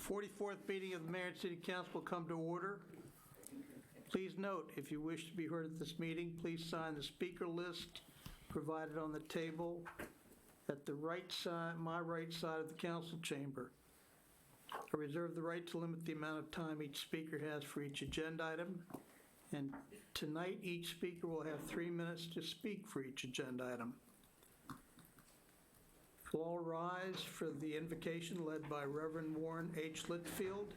44th meeting of the Mayor and City Council will come to order. Please note, if you wish to be heard at this meeting, please sign the speaker list provided on the table at the right side, my right side of the council chamber. I reserve the right to limit the amount of time each speaker has for each agenda item. And tonight, each speaker will have 3 minutes to speak for each agenda item. We'll all rise for the invocation led by Reverend Warren H. Litchfield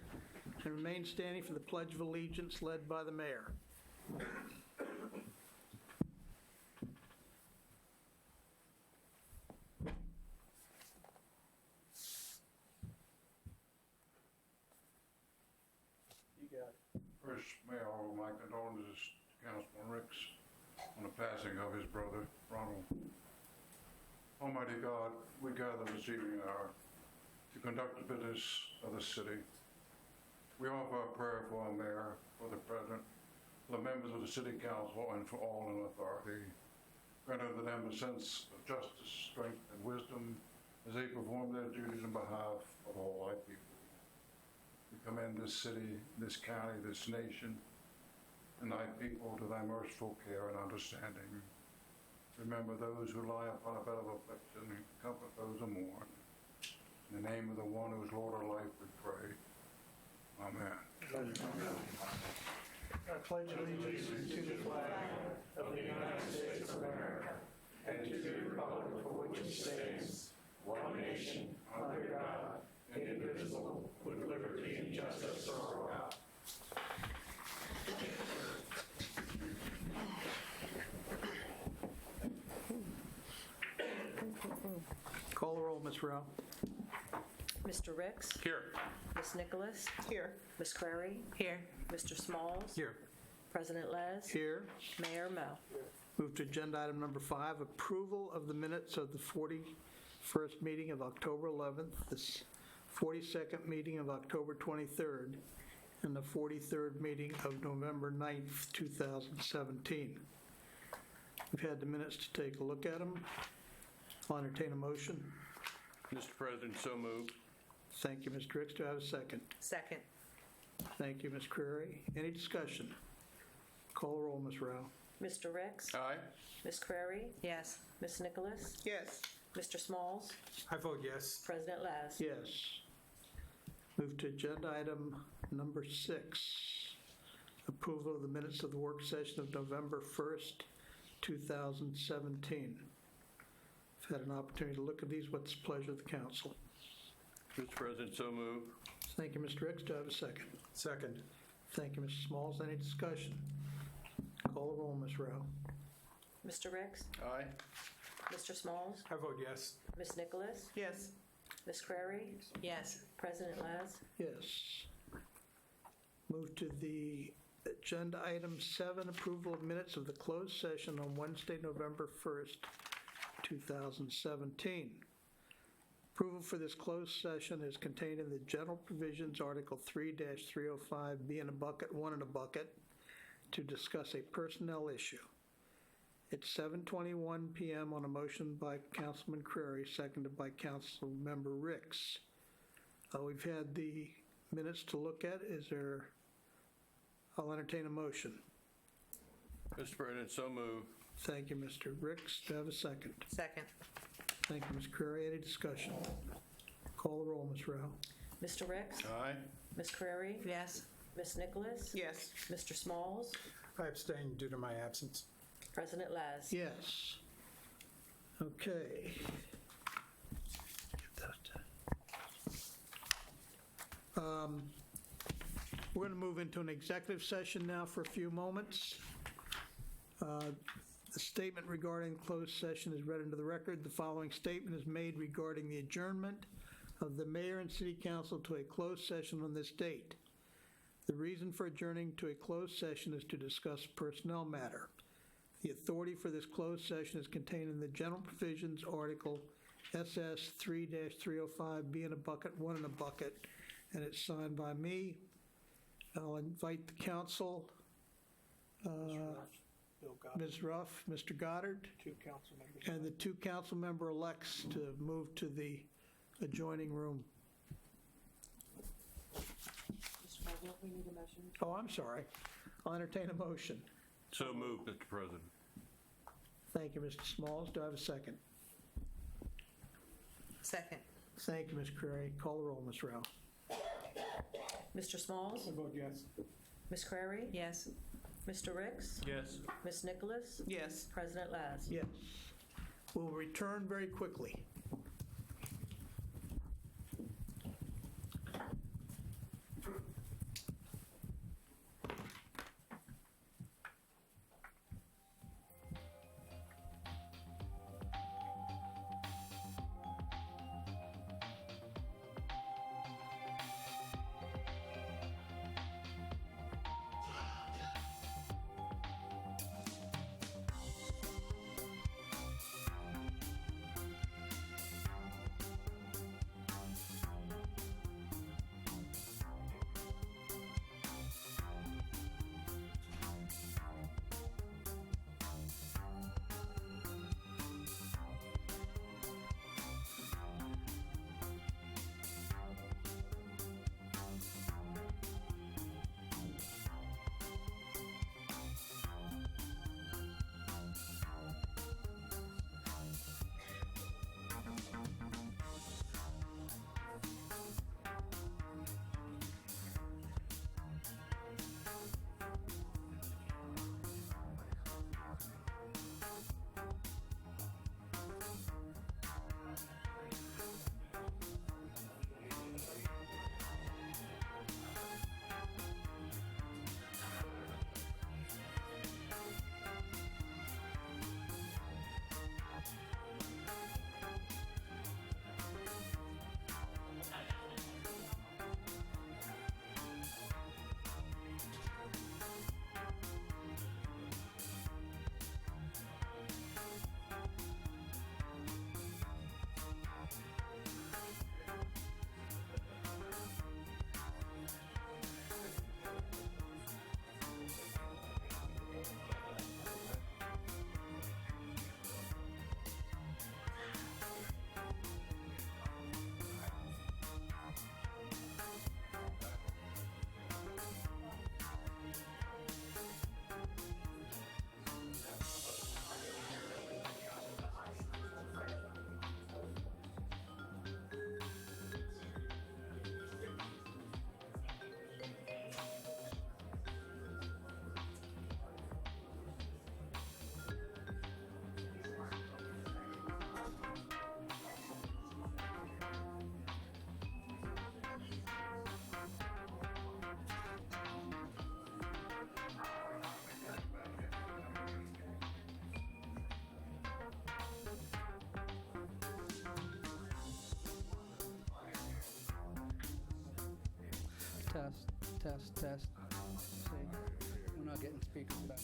and remain standing for the Pledge of Allegiance led by the Mayor. You got it. First, Mayoral, my condolences to Councilmember Ricks on the passing of his brother, Ronald. Almighty God, we gather this evening to conduct the business of the city. We offer a prayer for our mayor, for the president, for the members of the city council, and for all in authority. Grant unto them a sense of justice, strength, and wisdom as they perform their duties on behalf of all thy people. We commend this city, this county, this nation, and thy people to thy merciful care and understanding. Remember those who lie upon a bed of affliction and comfort those who mourn. In the name of the one who is Lord of life, we pray. Amen. I pledge allegiance to the flag of the United States of America and to the republic for which it stands, one nation, under God, indivisible, with liberty and justice for all. Call the roll, Ms. Rao. Mr. Ricks? Here. Ms. Nicholas? Here. Ms. Crary? Here. Mr. Smalls? Here. President Les? Here. Mayor Mel? Move to agenda item number 5, approval of the minutes of the 41st meeting of October 11th, the 42nd meeting of October 23rd, and the 43rd meeting of November 9th, 2017. We've had the minutes to take a look at them. I'll entertain a motion. Mr. President, so moved. Thank you, Mr. Ricks. Do I have a second? Second. Thank you, Ms. Crary. Any discussion? Call the roll, Ms. Rao. Mr. Ricks? Aye. Ms. Crary? Yes. Ms. Nicholas? Yes. Mr. Smalls? I vote yes. President Les? Yes. Move to agenda item number 6, approval of the minutes of the work session of November 1st, 2017. I've had an opportunity to look at these. What's the pleasure of the council? Mr. President, so moved. Thank you, Mr. Ricks. Do I have a second? Second. Thank you, Mr. Smalls. Any discussion? Call the roll, Ms. Rowe. Mr. Ricks? Aye. Mr. Smalls? I vote yes. Ms. Nicholas? Yes. Ms. Crary? Yes. President Les? Yes. Move to the agenda item 7, approval of minutes of the closed session on Wednesday, November 1st, 2017. Approval for this closed session is contained in the General Provisions, Article 3-305, B in a bucket, 1 in a bucket, to discuss a personnel issue. It's 7:21 p.m. on a motion by Councilman Crary, seconded by Councilmember Ricks. We've had the minutes to look at. I'll entertain a motion. Mr. President, so moved. Thank you, Mr. Ricks. Do I have a second? Second. Thank you, Ms. Crary. Any discussion? Call the roll, Ms. Rowe. Mr. Ricks? Aye. Ms. Crary? Yes. Ms. Nicholas? Yes. Mr. Smalls? I abstain due to my absence. President Les? Yes. Okay. We're going to move into an executive session now for a few moments. The statement regarding closed session is read into the record. The following statement is made regarding the adjournment of the mayor and city council to a closed session on this date. The reason for adjourning to a closed session is to discuss personnel matter. The authority for this closed session is contained in the General Provisions Article SS 3-305, B in a bucket, 1 in a bucket, and it's signed by me. I'll invite the council, Ms. Ruff, Mr. Goddard, and the 2 council member elects to move to the adjoining room. We need a motion. Oh, I'm sorry. I'll entertain a motion. So moved, Mr. President. Thank you, Mr. Smalls. Do I have a second? Second. Thank you, Ms. Crary. Call the roll, Ms. Rao. Mr. Smalls? vote yes. Ms. Crary? Yes. Mr. Ricks? Yes. Ms. Nicholas? Yes. President Laz? Yes. We'll return very quickly. Test, test, test. See, we're not getting speakers back.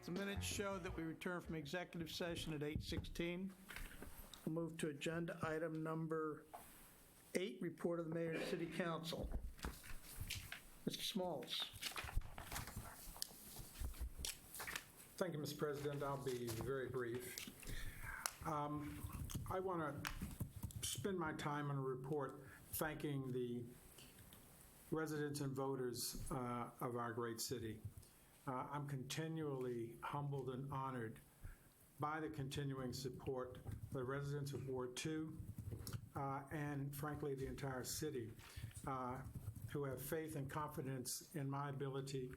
The minutes show that we returned from executive session at 8:16. We'll move to agenda item number 8, report of the mayor and city council. Mr. Smalls. Thank you, Mr. President. I'll be very brief. I want to spend my time on a report thanking the residents and voters of our great city. I'm continually humbled and honored by the continuing support of the residents of Ward 2 and, frankly, the entire city who have faith and confidence in my ability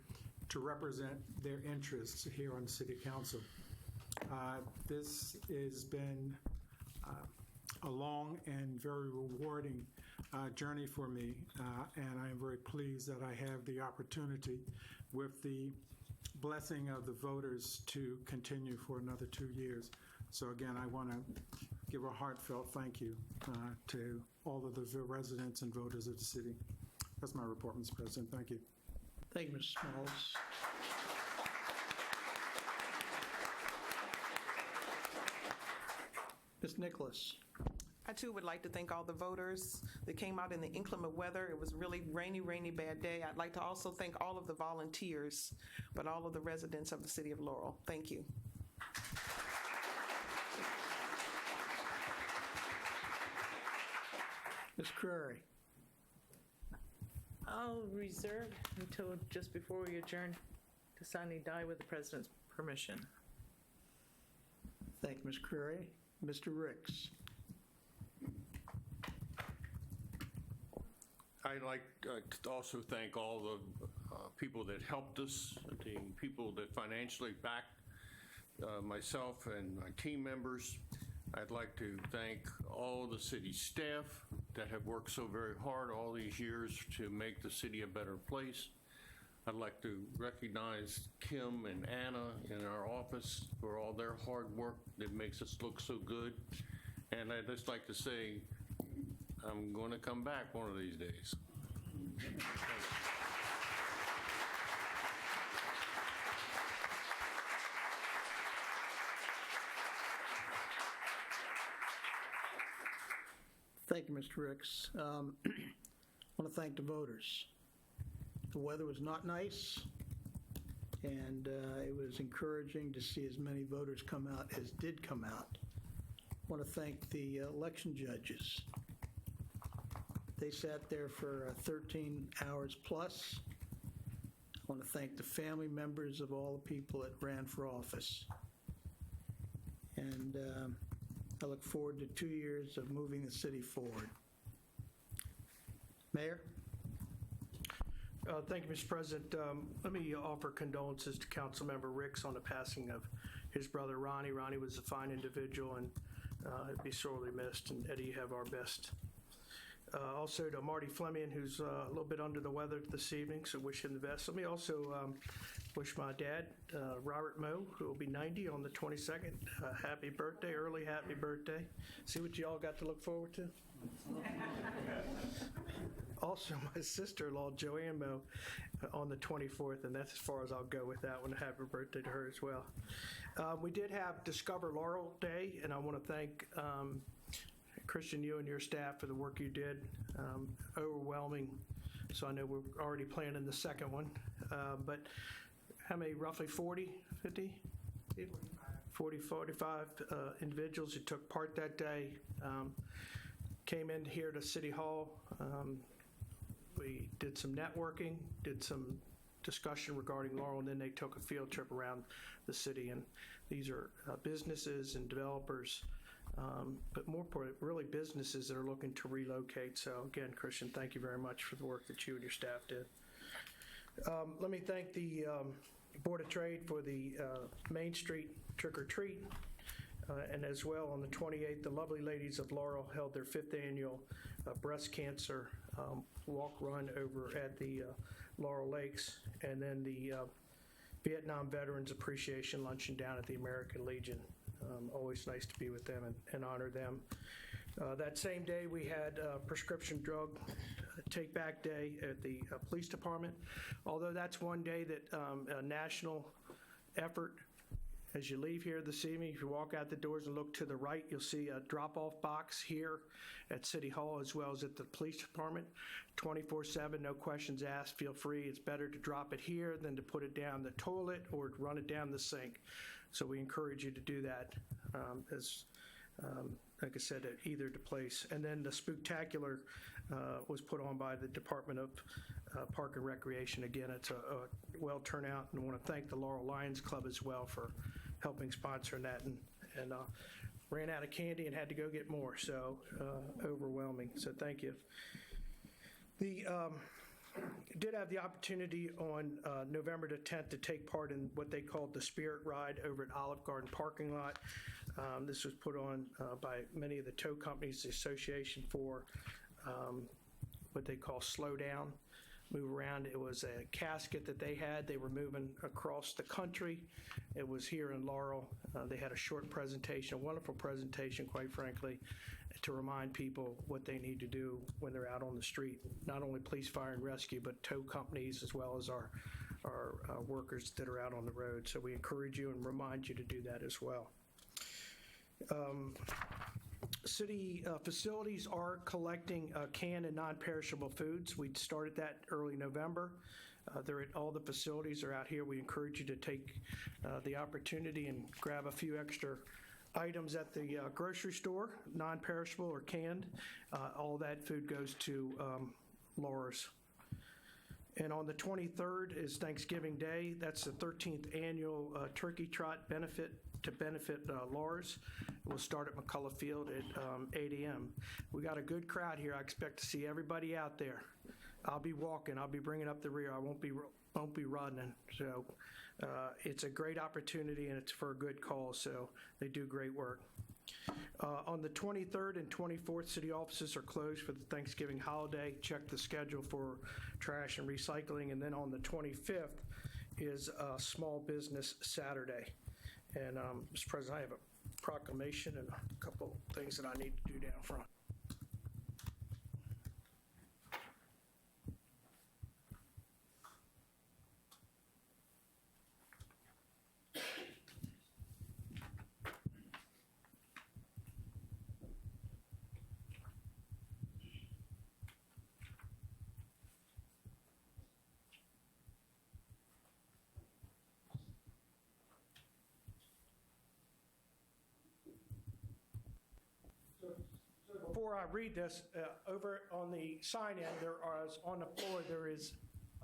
to represent their interests here on City Council. This has been a long and very rewarding journey for me, and I am very pleased that I have the opportunity, with the blessing of the voters, to continue for another 2 years. So again, I want to give a heartfelt thank you to all of the residents and voters of the city. That's my report, Mr. President. Thank you. Thank you, Mr. Smalls. Ms. Nicholas. I too would like to thank all the voters that came out in the inclement weather. It was really rainy, bad day. I'd like to also thank all of the volunteers, but all of the residents of the city of Laurel. Thank you. Ms. Crary. I'll reserve until just before we adjourn to sign and die with the president's permission. Thank you, Ms. Crary. Mr. Ricks. I'd like to also thank all the people that helped us, the people that financially backed myself and my team members. I'd like to thank all the city staff that have worked so very hard all these years to make the city a better place. I'd like to recognize Kim and Anna in our office for all their hard work that makes us look so good. And I'd just like to say, I'm going to come back one of these days. Thank you, Mr. Ricks. I want to thank the voters. The weather was not nice, and it was encouraging to see as many voters come out as did come out. I want to thank the election judges. They sat there for 13 hours plus. I want to thank the family members of all the people that ran for office. And I look forward to 2 years of moving the city forward. Mayor? Thank you, Mr. President. Let me offer condolences to Councilmember Ricks on the passing of his brother, Ronnie. Ronnie was a fine individual, and he'd be sorely missed. And Eddie, you have our best. Also to Marty Fleming, who's a little bit under the weather this evening, so wish him the best. Let me also wish my dad, Robert Moe, who will be 90 on the 22nd, happy birthday, early happy birthday. See what you all got to look forward to? Also, my sister-in-law, Joanne Moe, on the 24th, and that's as far as I'll go with that one. Happy birthday to her as well. We did have Discover Laurel Day, and I want to thank Christian, you and your staff for the work you did. Overwhelming, so I know we're already planning the second one. But how many, roughly 40, 50? 45 individuals who took part that day came in here to City Hall. We did some networking, did some discussion regarding Laurel, and then they took a field trip around the city. And these are businesses and developers, but more importantly, really businesses that are looking to relocate. So again, Christian, thank you very much for the work that you and your staff did. Let me thank the Board of Trade for the Main Street Trick or Treat. And as well, on the 28th, the lovely ladies of Laurel held their 5th annual breast cancer walk run over at the Laurel Lakes, and then the Vietnam Veterans Appreciation Luncheon down at the American Legion. Always nice to be with them and honor them. That same day, we had prescription drug take back day at the police department. Although that's one day that a national effort As you leave here this evening, if you walk out the doors and look to the right, you'll see a drop-off box here at City Hall as well as at the police department. 24/7, no questions asked. Feel free. It's better to drop it here than to put it down the toilet or to run it down the sink. So we encourage you to do that like I said, at either place. And then the Spooktacular was put on by the Department of Park and Recreation. Again, it's a well turnout, and I want to thank the Laurel Lions Club as well for helping sponsor that, and ran out of candy and had to go get more, so overwhelming. So thank you. Did have the opportunity on November the 10th to take part in what they called the Spirit Ride over at Olive Garden parking lot. This was put on by many of the tow companies, the Association for what they call Slow Down, Move Around. It was a casket that they had. They were moving across the country. It was here in Laurel. They had a short presentation, a wonderful presentation, quite frankly, to remind people what they need to do when they're out on the street. Not only police, fire, and rescue, but tow companies as well as our workers that are out on the road. So we encourage you and remind you to do that as well. City facilities are collecting canned and non-perishable foods. We started that early November. They're at all the facilities are out here. We encourage you to take the opportunity and grab a few extra items at the grocery store, non-perishable or canned. All that food goes to Laura's. And on the 23rd is Thanksgiving Day. That's the 13th annual Turkey Trot benefit Laura's. We'll start at McCullough Field at 8 a.m. We got a good crowd here. I expect to see everybody out there. I'll be walking. I'll be bringing up the rear. I won't be running. So it's a great opportunity, and it's for a good cause. So they do great work. On the 23rd and 24th, city offices are closed for the Thanksgiving holiday. Check the schedule for trash and recycling. And then on the 25th is Small Business Saturday. And Mr. President, I have a proclamation and a couple things that I need to do down front. Before I read this, over on the sign in, on the floor, there is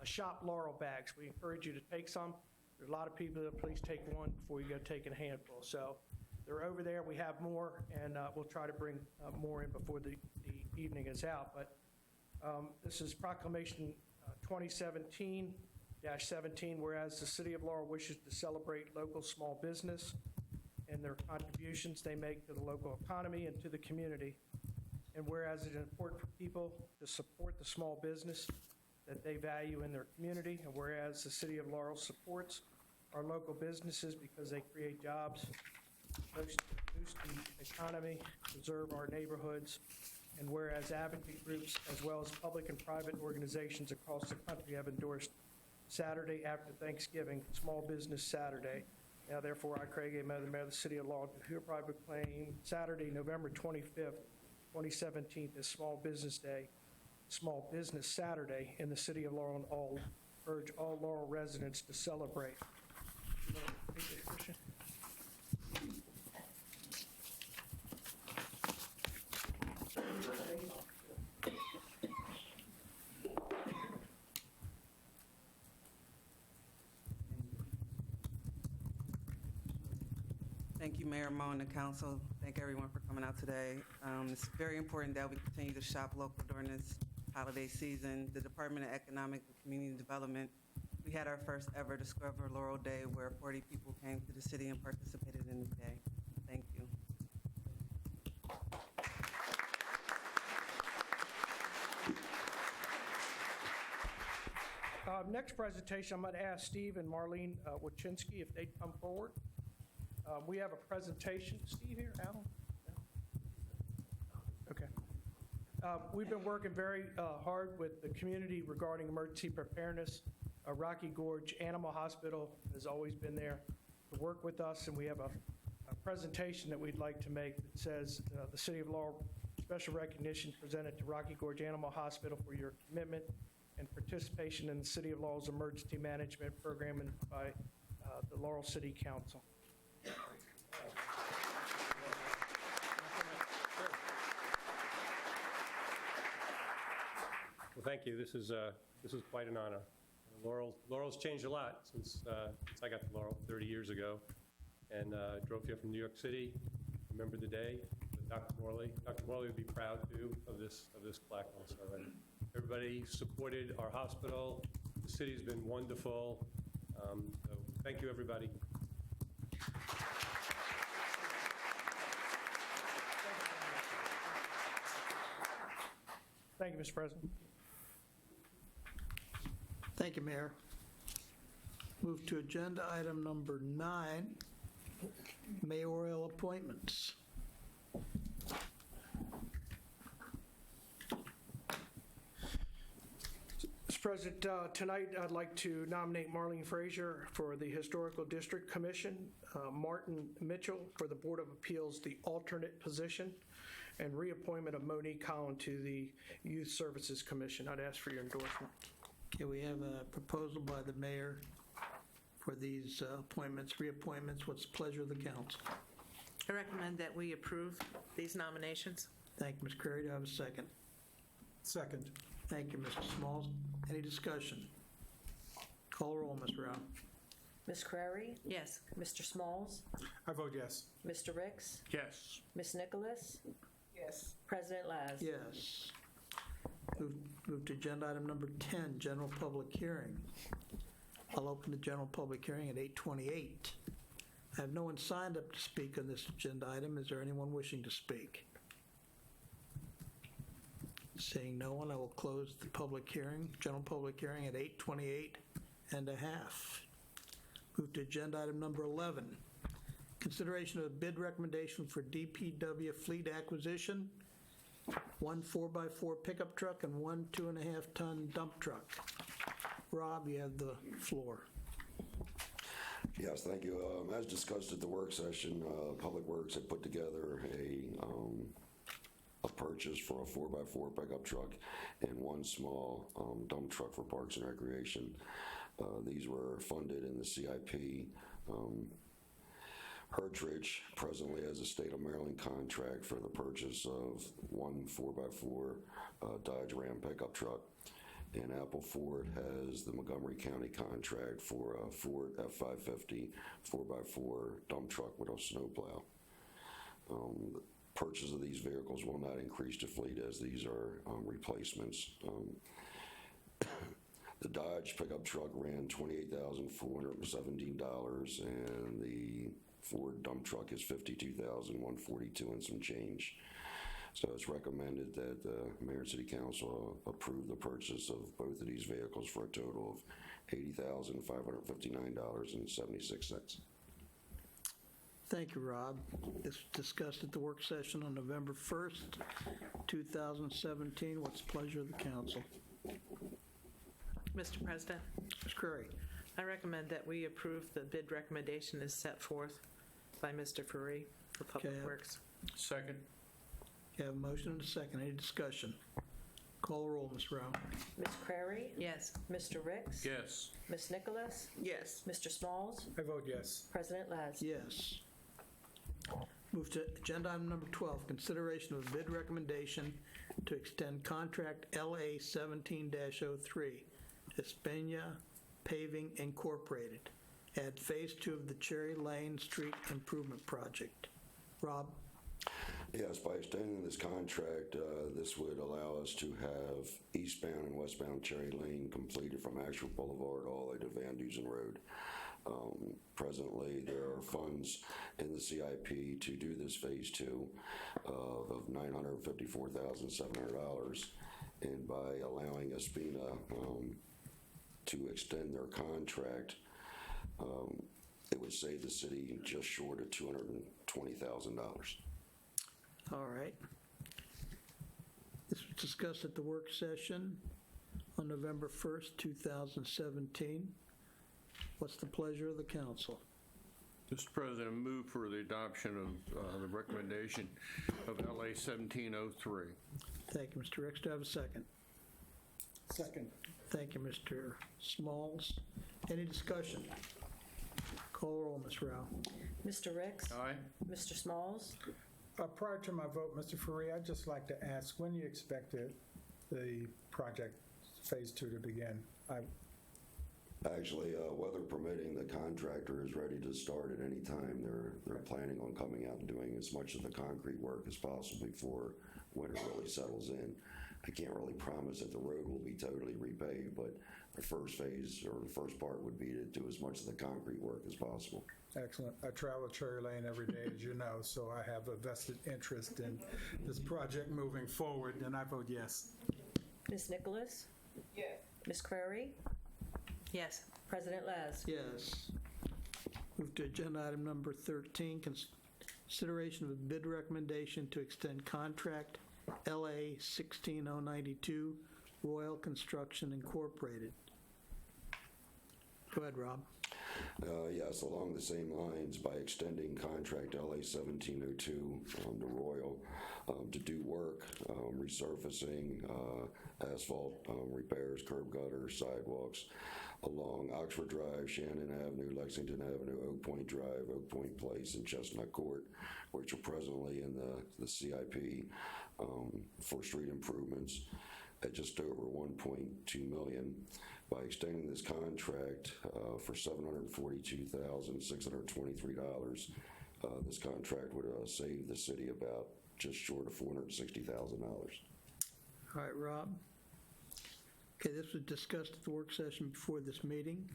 a Shop Laurel bags. We encourage you to take some. There's a lot of people that please take one before you go take a handful. So they're over there. We have more, and we'll try to bring more in before the evening is out. But this is Proclamation 2017-17, whereas the City of Laurel wishes to celebrate local small business and their contributions they make to the local economy and to the community. And whereas it is important for people to support the small business that they value in their community, and whereas the City of Laurel supports our local businesses because they create jobs, boost the economy, preserve our neighborhoods, and whereas advocate groups as well as public and private organizations across the country have endorsed Saturday after Thanksgiving, Small Business Saturday. Now therefore, I, Craig A. Mayor, the Mayor of the City of Laurel, hereby proclaim Saturday, November 25th, 2017 is Small Business Day, Small Business Saturday in the City of Laurel, and urge all Laurel residents to celebrate. Thank you, Mayor Mo and the council. Thank everyone for coming out today. It's very important that we continue to shop local during this holiday season. The Department of Economic and Community Development, we had our first ever Discover Laurel Day where 40 people came to the city and participated in the day. Thank you. Next presentation, I'm going to ask Steve and Marlene Wachinski if they'd come forward. We have a presentation. Steve here, Alan? Okay. We've been working very hard with the community regarding emergency preparedness. Rocky Gorge Animal Hospital has always been there to work with us, and we have a presentation that we'd like to make that says, the City of Laurel special recognition presented to Rocky Gorge Animal Hospital for your commitment and participation in the City of Laurel's emergency management program and by the Laurel City Council. Well, thank you. This is quite an honor. Laurel's changed a lot since I got to Laurel 30 years ago, and drove here from New York City. Remember the day with Dr. Morley. Dr. Morley would be proud too of this plaque also. And everybody supported our hospital. The city's been wonderful. So thank you, everybody. Thank you, Mr. President. Thank you, Mayor. Move to agenda item number 9, mayoral appointments. Mr. President, tonight I'd like to nominate Marlene Frazier for the Historical District Commission, Martin Mitchell for the Board of Appeals, the alternate position, and reappointment of Monique Holland to the Youth Services Commission. I'd ask for your endorsement. Okay, we have a proposal by the mayor for these appointments, reappointments. What's the pleasure of the council? I recommend that we approve these nominations. Thank you, Ms. Crary. Do I have a second? Second. Thank you, Mr. Smalls. Any discussion? Call roll, Ms. Rao. Ms. Crary? Yes. Mr. Smalls? I vote yes. Mr. Ricks? Yes. Ms. Nicholas? Yes. President Laz? Yes. Move to agenda item number 10, general public hearing. I'll open the general public hearing at 8:28. I have no one signed up to speak on this agenda item. Is there anyone wishing to speak? Seeing no one, I will close the public hearing, general public hearing at 8:28 and a half. Move to agenda item number 11. Consideration of a bid recommendation for DPW fleet acquisition, 1 4x4 pickup truck and 1 2.5-ton dump truck. Rob, you have the floor. Yes, thank you. As discussed at the work session, Public Works had put together a purchase for a 4x4 pickup truck and 1 small dump truck for Parks and Recreation. These were funded in the CIP. Hertridge presently has a state of Maryland contract for the purchase of 1 4x4 Dodge Ram pickup truck, and Apple Ford has the Montgomery County contract for a Ford F-550 4x4 dump truck with a snowplow. The purchase of these vehicles will not increase the fleet, as these are replacements. The Dodge pickup truck ran $28,417, and the Ford dump truck is $52,142 and some change. So it's recommended that the Mayor and City Council approve the purchase of both of these vehicles for a total of $80,559.76. Thank you, Rob. This was discussed at the work session on November 1st, 2017. What's the pleasure of the council? Mr. President, Ms. Crary. I recommend that we approve the bid recommendation as set forth by Mr. Crary for Public Okay. Works. Second. You have a motion and a second. Any discussion? Call the roll, Ms. Rao. Ms. Crary? Yes. Mr. Ricks? Yes. Ms. Nicholas? Yes. Mr. Smalls? I vote yes. President Laz? Yes. Move to agenda item number 12, consideration of a bid recommendation to extend contract LA 17-03 to Spena Paving Incorporated. Add Phase 2 of the Cherry Lane Street Improvement Project. Rob? Yes, by extending this contract, this would allow us to have eastbound and westbound Cherry Lane completed from Ashford Boulevard all the way to Van Dusen Road. Presently, there are funds in the CIP to do this Phase 2 of $954,700, and by allowing Spena to extend their contract, it would save the city just short of $220,000. All right. This was discussed at the work session on November 1st, 2017. What's the pleasure of the council? Mr. President, move for the adoption of the recommendation of LA 1703. Thank you, Mr. Ricks. Do I have a second? Second. Thank you, Mr. Smalls. Any discussion? Call roll, Ms. Rao. Mr. Ricks? Aye. Mr. Smalls? Prior to my vote, Mr. Faree, I'd just like to ask when you expect the project Phase 2 to begin? Actually, weather permitting, the contractor is ready to start at any time. They're planning on coming out and doing as much of the concrete work as possible before winter really settles in. I can't really promise that the road will be totally repaved, but the first phase or the first part would be to do as much of the concrete work as possible. Excellent. I travel Cherry Lane every day, as you know, so I have a vested interest in this project moving forward, and I vote yes. Ms. Nicholas? Yes. Ms. Crary? Yes. President Les? Yes. Move to agenda item number 13, consideration of a bid recommendation to extend contract LA 16092 Royal Construction Incorporated. Go ahead, Rob. Yes, along the same lines, by extending contract LA 1702 to Royal to do work, resurfacing, asphalt repairs, curb gutters, sidewalks along Oxford Drive, Shannon Avenue, Lexington Avenue, Oak Point Drive, Oak Point Place, and Chestnut Court, which are presently in the CIP for street improvements at just over $1.2 million. By extending this contract for $742,623, this contract would save the city about just short of $460,000. All right, Rob. Okay, this was discussed at the work session before this meeting.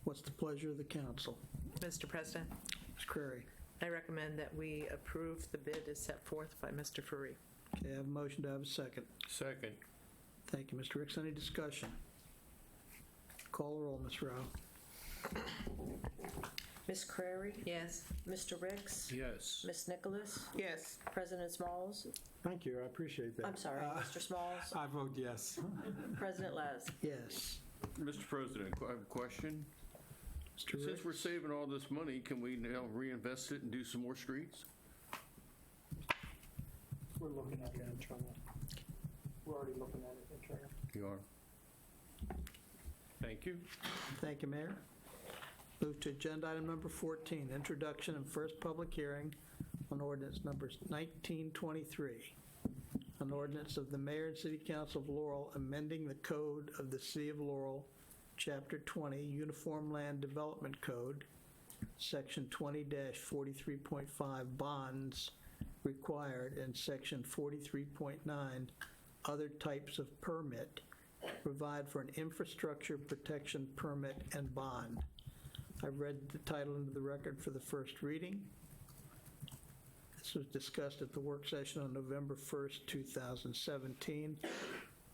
What's the pleasure of the council? Mr. President, Ms. Crary. I recommend that we approve the bid as set forth by Mr. Faree. Okay, I have a motion to have a second. Second. Thank you, Mr. Ricks. Any discussion? Call the roll, Ms. Rao. Ms. Crary? Yes. Mr. Ricks? Yes. Ms. Nicholas? Yes. President Smalls? Thank you, I appreciate that. I'm sorry, Mr. Smalls? I vote yes. President Les? Yes. Mr. President, I have a question. Mr. Ricks? Since we're saving all this money, can we now reinvest it and do some more streets? We're looking at it internally. We're already looking at it internally. You are. Thank you. Thank you, Mayor. Move to agenda item number 14, introduction and first public hearing on ordinance number 1923, an ordinance of the Mayor and City Council of Laurel amending the code of the City of Laurel, Chapter 20, Uniform Land Development Code, Section 20-43.5, bonds required, and Section 43.9, other types of permit, provide for an infrastructure protection permit and bond. I've read the title into the record for the first reading. This was discussed at the work session on November 1st, 2017.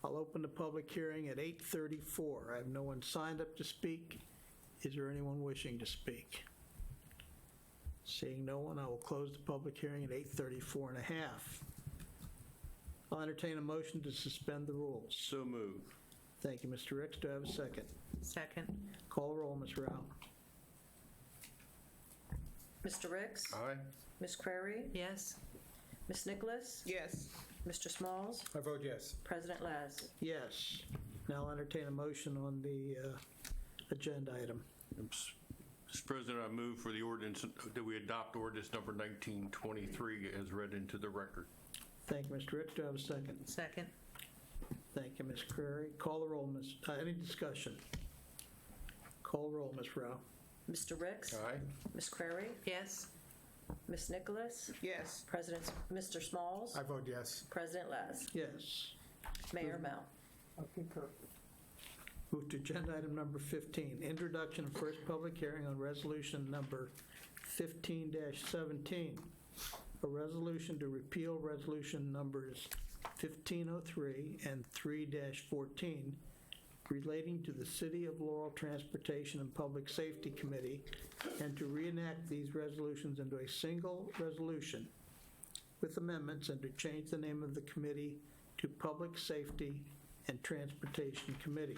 I'll open the public hearing at 8:34. I have no one signed up to speak. Is there anyone wishing to speak? Seeing no one, I will close the public hearing at 8:34 and a half. I'll entertain a motion to suspend the rules. So moved. Thank you, Mr. Ricks. Do I have a second? Second. Call the roll, Ms. Rao. Mr. Ricks? Aye. Ms. Crary? Yes. Ms. Nicholas? Yes. Mr. Smalls? I vote yes. President Les? Yes. Now I'll entertain a motion on the agenda item. Mr. President, I move for the ordinance that we adopt ordinance number 1923 as read into the record. Thank you, Mr. Ricks. Do I have a second? Second. Thank you, Ms. Crary. Call the roll, Ms. Any discussion? Call the roll, Ms. Rao. Mr. Ricks? Aye. Ms. Crary? Yes. Ms. Nicholas? Yes. Mr. Smalls? I vote yes. President Les? Yes. Mayor Mel? I concur. Move to agenda item number 15, introduction and first public hearing on resolution number 15-17, a resolution to repeal resolution numbers 1503 and 3-14 relating to the City of Laurel Transportation and Public Safety Committee and to reenact these resolutions into a single resolution with amendments and to change the name of the committee to Public Safety and Transportation Committee.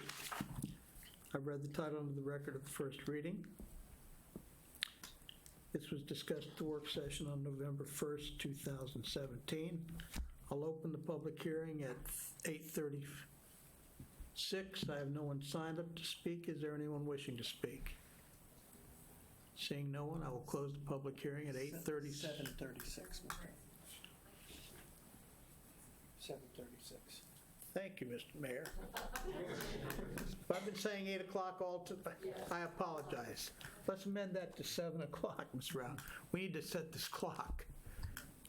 I've read the title into the record of the first reading. This was discussed at the work session on November 1st, 2017. I'll open the public hearing at 8:36. I have no one signed up to speak. Is there anyone wishing to speak? Seeing no one, I will close the public hearing at 8:30. 7:36, Mr. 7:36. Thank you, Mr. Mayor. If I've been saying 8 o'clock I apologize. Let's amend that to 7 o'clock, Ms. Rao. We need to set this clock.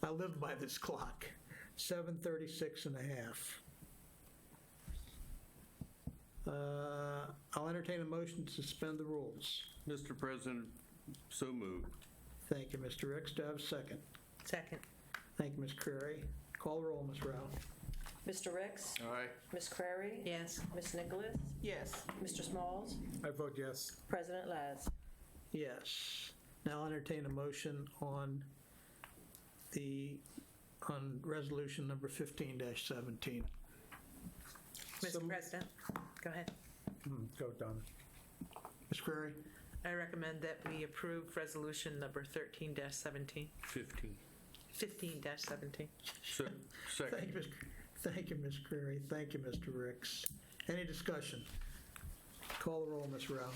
I live by this clock. 7:36 and a half. I'll entertain a motion to suspend the rules. Mr. President, so moved. Thank you, Mr. Ricks. Do I have a second? Second. Thank you, Ms. Crary. Call the roll, Ms. Rao. Mr. Ricks? Aye. Ms. Crary? Yes. Ms. Nicholas? Yes. Mr. Smalls? I vote yes. President Laz? Yes. Now I'll entertain a motion on resolution number 15-17. Mr. President, go ahead. Go, Donna. Ms. Crary? I recommend that we approve resolution number 13-17. 15. 15-17. Thank you, Ms. Crary. Thank you, Mr. Ricks. Any discussion? Call the roll, Ms. Rao.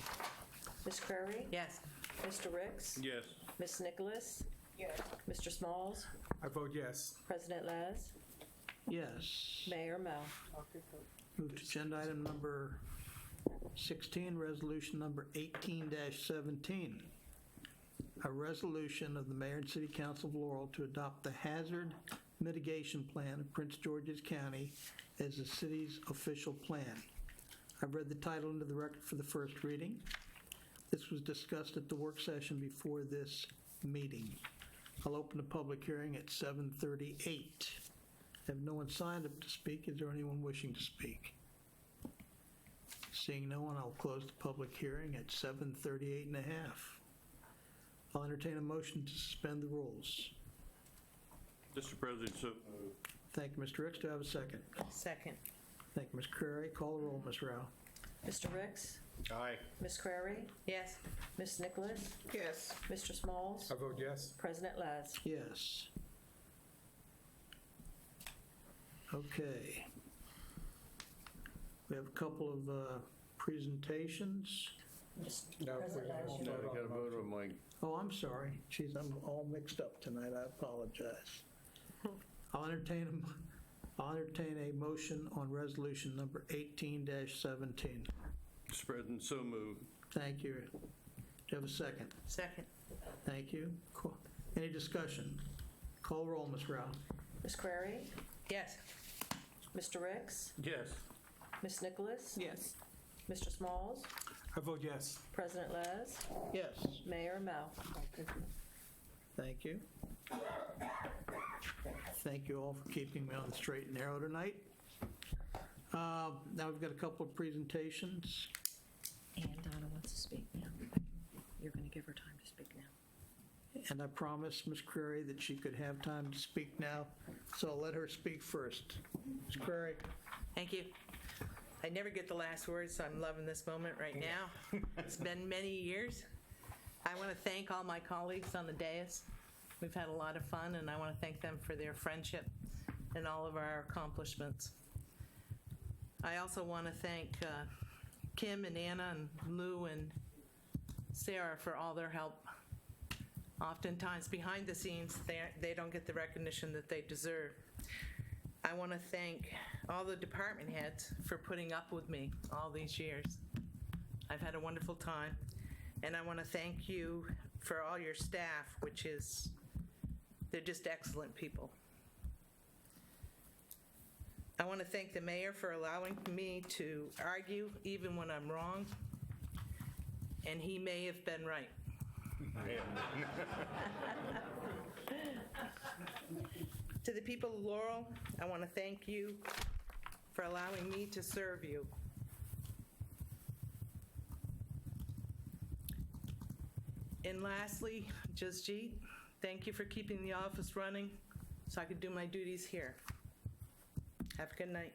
Ms. Crary? Yes. Mr. Ricks? Yes. Ms. Nicholas? Yes. Mr. Smalls? I vote yes. President Laz? Yes. Mayor Mel? Move to agenda item number 16, resolution number 18-17. A resolution of the Mayor and City Council of Laurel to adopt the Hazard Mitigation Plan of Prince George's County as the city's official plan. I've read the title into the record for the first reading. This was discussed at the work session before this meeting. I'll open the public hearing at 7:38. Have no one signed up to speak. Is there anyone wishing to speak? Seeing no one, I'll close the public hearing at 7:38 and a half. I'll entertain a motion to suspend the rules. Mr. President, so moved. Thank you, Mr. Ricks. Do I have a second? Second. Thank you, Ms. Crary. Call the roll, Ms. Rao. Mr. Ricks? Aye. Ms. Crary? Yes. Ms. Nicholas? Yes. Mr. Smalls? I vote yes. President Laz? Yes. Okay. We have a couple of presentations. No, President Laz? No, we got to vote on my, Oh, I'm sorry. Geez, I'm all mixed up tonight. I apologize. I'll entertain a motion on resolution number 18-17. Mr. President, so moved. Thank you. Do you have a second? Second. Thank you. Cool. Any discussion? Call roll, Ms. Rao. Ms. Crary? Yes. Mr. Ricks? Yes. Ms. Nicholas? Yes. Mr. Smalls? I vote yes. President Laz? Yes. Mayor Mel? Thank you. Thank you all for keeping me on the straight and narrow tonight. Now we've got a couple of presentations. And Donna wants to speak now. You're going to give her time to speak now. And I promised Ms. Crary that she could have time to speak now, so I'll let her speak first. Ms. Crary? Thank you. I never get the last word, so I'm loving this moment right now. It's been many years. I want to thank all my colleagues on the dais. We've had a lot of fun, and I want to thank them for their friendship and all of our accomplishments. I also want to thank Kim and Anna and Lou and Sarah for all their help. Oftentimes, behind the scenes, they don't get the recognition that they deserve. I want to thank all the department heads for putting up with me all these years. I've had a wonderful time. And I want to thank you for all your staff, they're just excellent people. I want to thank the mayor for allowing me to argue even when I'm wrong. And he may have been right. To the people of Laurel, I want to thank you for allowing me to serve you. And lastly, Jasjeet, thank you for keeping the office running so I could do my duties here. Have a good night.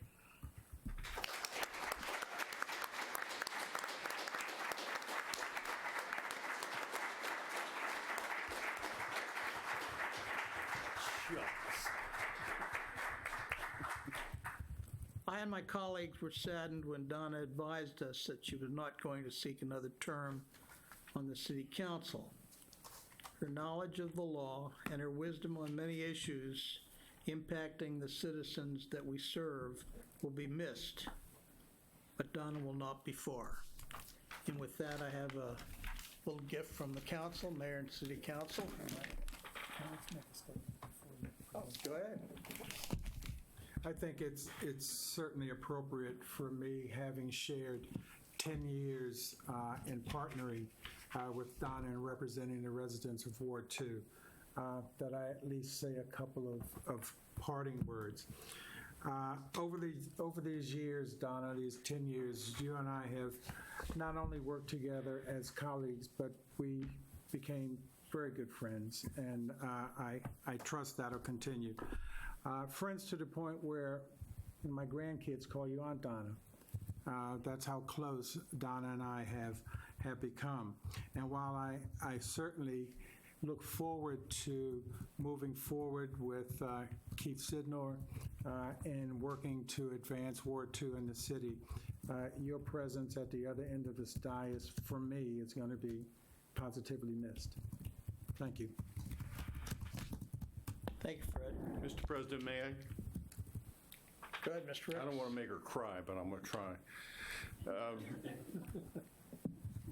I and my colleagues were saddened when Donna advised us that she was not going to seek another term on the city council. Her knowledge of the law and her wisdom on many issues impacting the citizens that we serve will be missed, but Donna will not be far. And with that, I have a little gift from the council, mayor and city council. Oh, go ahead. I think it's certainly appropriate for me, having shared 10 years in partnering with Donna and representing the residents of Ward 2, that I at least say a couple of parting words. Over these years, Donna, these 10 years, you and I have not only worked together as colleagues, but we became very good friends, and I trust that'll continue. Friends to the point where my grandkids call you Aunt Donna. That's how close Donna and I have become. And while I certainly look forward to moving forward with Keith Sidnor and working to advance Ward 2 in the city, your presence at the other end of this dais, for me, is going to be positively missed. Thank you. Thank you, Fred. Mr. President, may I? Go ahead, Mr. Ricks. I don't want to make her cry, but I'm going to try.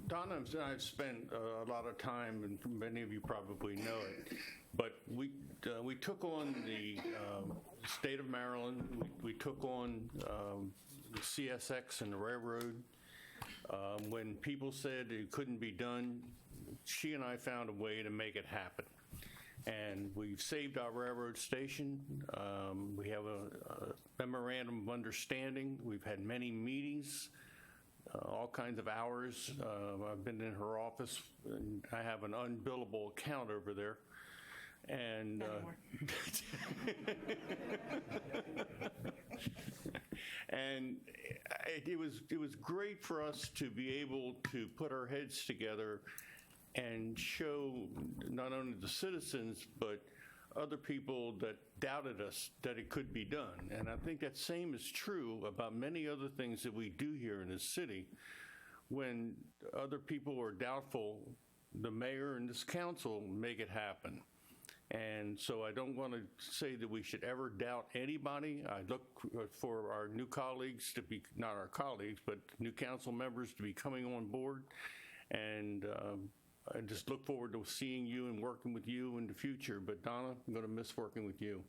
Donna and I have spent a lot of time, and many of you probably know it, but we took on the state of Maryland. We took on the CSX and the railroad. When people said it couldn't be done, she and I found a way to make it happen. And we've saved our railroad station. We have a memorandum of understanding. We've had many meetings, all kinds of hours. I've been in her office, and I have an unbillable account over there. And and it was great for us to be able to put our heads together and show not only the citizens, but other people that doubted us that it could be done. And I think that same is true about many other things that we do here in this city. When other people are doubtful, the mayor and this council make it happen. And so I don't want to say that we should ever doubt anybody. I look for our new colleagues to be, not our colleagues, but new council members to be coming on board. And I just look forward to seeing you and working with you in the future. But Donna, I'm going to miss working with you.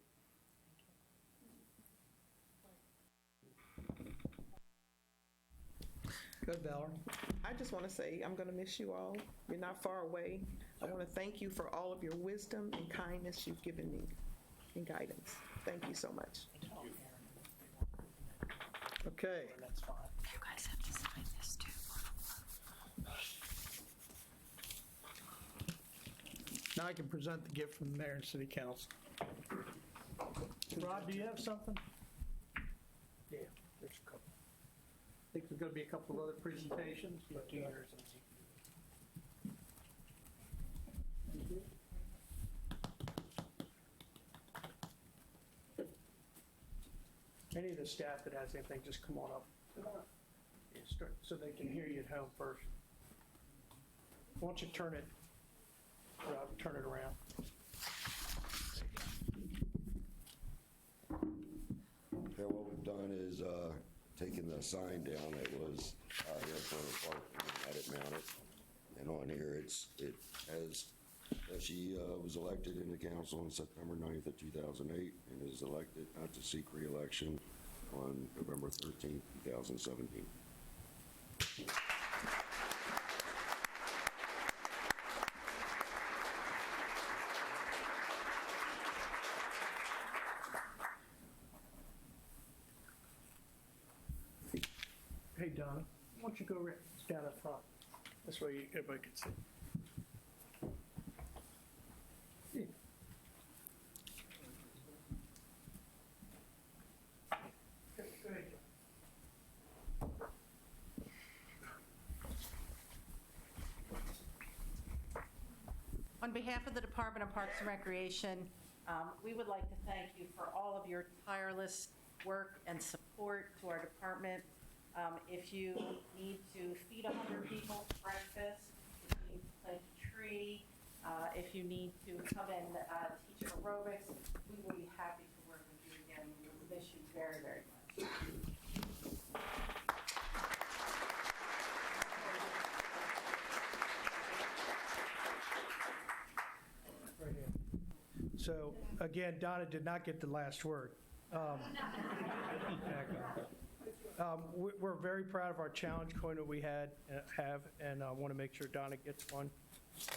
Good, Valerie. I just want to say I'm going to miss you all. You're not far away. I want to thank you for all of your wisdom and kindness you've given me and guidance. Thank you so much. Okay. You guys have to sign this too. Now I can present the gift from the mayor and city council. Rod, do you have something? Yeah, there's a couple. I think there's going to be a couple of other presentations. But, Any of the staff that has anything, just come on up. Yeah, start, so they can hear you at home first. Why don't you turn it around. Yeah, what we've done is taken the sign down that was here for the park and had it mounted. And on here, it has, she was elected into council on September 9th of 2008 and is elected not to seek re-election on November 13th, 2017. Hey, Donna, why don't you go right down up front? This way everybody can see. Yeah. Go ahead, John. On behalf of the Department of Parks and Recreation, we would like to thank you for all of your tireless work and support to our department. If you need to feed 100 people breakfast, if you need to plant a tree, if you need to come and teach aerobics, we will be happy to work with you again. We will miss you very, very much. Right here. So, again, Donna did not get the last word. We're very proud of our challenge coin that we have, and I want to make sure Donna gets one.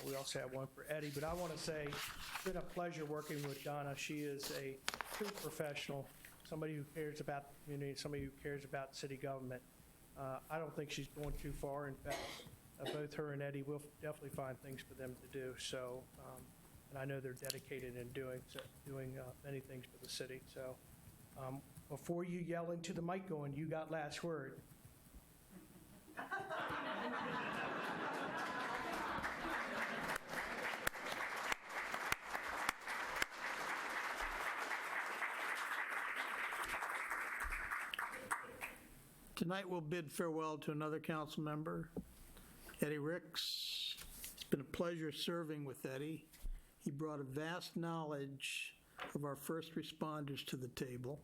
We also have one for Eddie, but I want to say it's been a pleasure working with Donna. She is a true professional, somebody who cares about the community, somebody who cares about city government. I don't think she's going too far. In fact, both her and Eddie will definitely find things for them to do. So, and I know they're dedicated in doing many things for the city. So, before you yell into the mic going, you got last word. Tonight we'll bid farewell to another council member, Eddie Ricks. It's been a pleasure serving with Eddie. He brought a vast knowledge of our first responders to the table,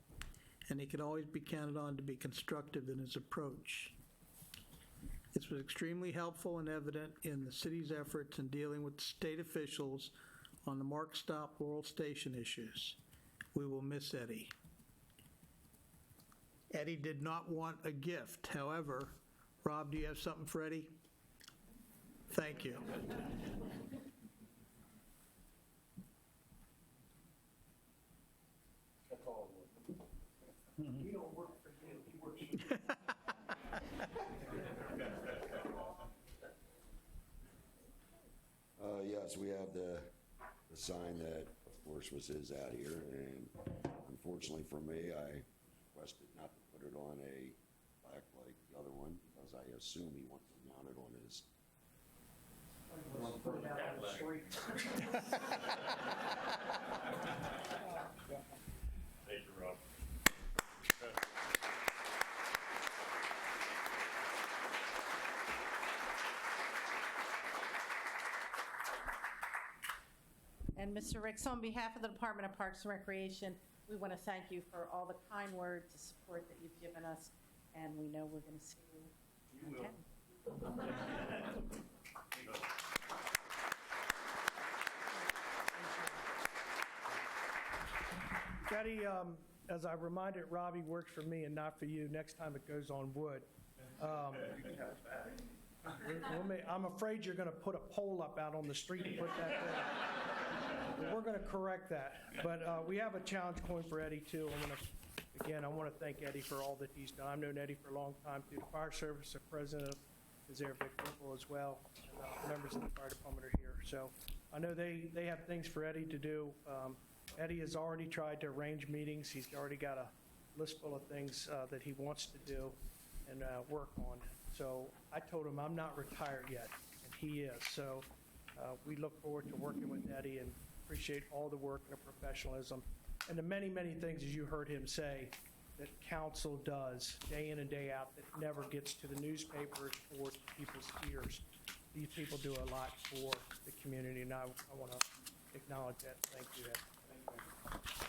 and he could always be counted on to be constructive in his approach. This was extremely helpful and evident in the city's efforts in dealing with state officials on the Mark Stop Laurel Station issues. We will miss Eddie. Eddie did not want a gift. However, Rob, do you have something for Eddie? Thank you. That's all. We don't work for him, he works for you. Yes, we have the sign that, of course, was his out here, and unfortunately for me, I requested not to put it on a plaque like the other one, because I assume he wants to mount it on his. Thank you, Rob. And Mr. Ricks, on behalf of the Department of Parks and Recreation, we want to thank you for all the kind words, the support that you've given us, and we know we're going to see you. You again. Eddie, as I reminded Robbie, works for me and not for you. Next time it goes on wood. I'm afraid you're going to put a pole up out on the street and put that there. We're going to correct that. But we have a challenge coin for Eddie, too. I want to thank Eddie for all that he's done. I've known Eddie for a long time through the fire service. The president is there, Vic Whipple, as well. And, members of the fire department are here. So I know they have things for Eddie to do. Eddie has already tried to arrange meetings. He's already got a list full of things that he wants to do and work on. So I told him I'm not retired yet, and he is. So we look forward to working with Eddie and appreciate all the work and the professionalism and the many, many things, as you heard him say, that council does day in and day out that never gets to the newspapers or to people's ears. These people do a lot for the community, and I want to acknowledge that. Thank you, Ed. Thank you.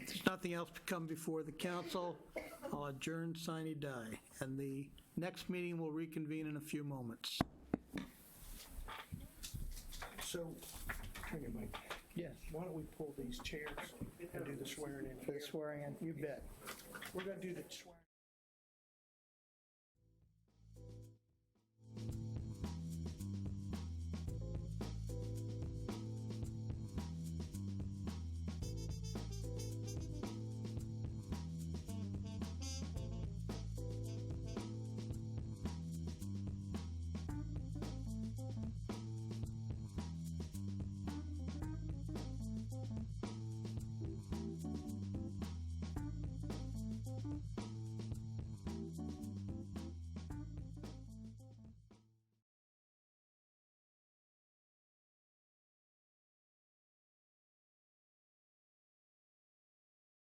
There's nothing else to come before the council. I'll adjourn sine die, and the next meeting will reconvene in a few moments. So, turn your mic. Yes. Why don't we pull these chairs and do the swearing in? For the swearing in, you bet. We're going to do the swearing.